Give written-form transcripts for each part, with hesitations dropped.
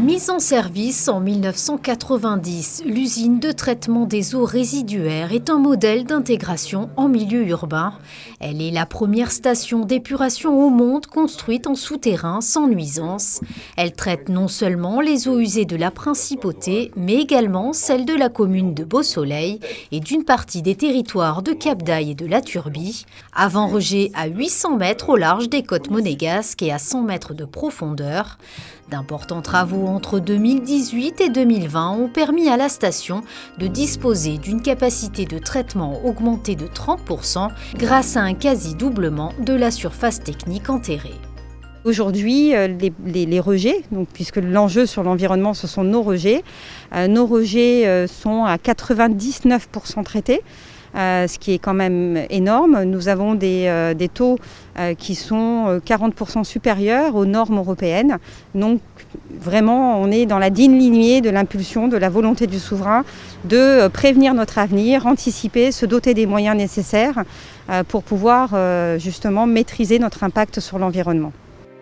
Mise en service en 1990, l'usine de traitement des eaux résiduaires est un modèle d'intégration en milieu urbain. Elle est la première station d'épuration au monde construite en souterrain sans nuisance. Elle traite non seulement les eaux usées de la Principauté, mais également celles de la commune de Beausoleil et d'une partie des territoires de Cap-d'Aille et de la Turbie. Avant rejet à 800 mètres au large des côtes monégasques et à 100 mètres de profondeur. D'importants travaux entre 2018 et 2020 ont permis à la station de disposer d'une capacité de traitement augmentée de 30% grâce à un quasi-doublement de la surface technique enterrée. Aujourd'hui, les rejets, puisque l'enjeu sur l'environnement, ce sont nos rejets sont à 99% traités. Ce qui est quand même énorme. Nous avons des taux qui sont 40% supérieurs aux normes européennes. Donc vraiment, on est dans la digne lignée de l'impulsion, de la volonté du souverain de prévenir notre avenir, anticiper, se doter des moyens nécessaires pour pouvoir justement maîtriser notre impact sur l'environnement.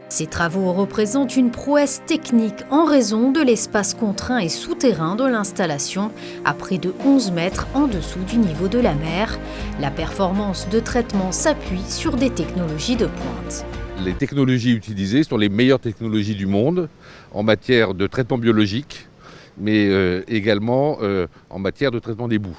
Ces travaux représentent une prouesse technique en raison de l'espace contraint et souterrain de l'installation, à près de 11 mètres en dessous du niveau de la mer. La performance de traitement s'appuie sur des technologies de pointe. Les technologies utilisées sont les meilleures technologies du monde en matière de traitement biologique, mais également en matière de traitement des boues.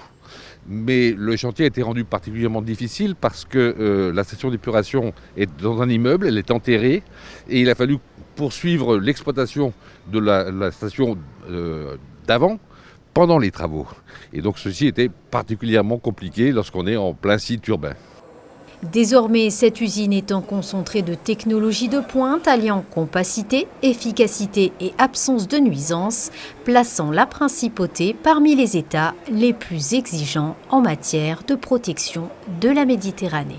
Mais le chantier a été rendu particulièrement difficile parce que la station d'épuration est dans un immeuble, elle est enterrée et il a fallu poursuivre l'exploitation de la station d'avant pendant les travaux. Et donc ceci était particulièrement compliqué lorsqu'on est en plein site urbain. Désormais, cette usine est un concentré de technologies de pointe alliant compacité, efficacité et absence de nuisance, plaçant la Principauté parmi les États les plus exigeants en matière de protection de la Méditerranée.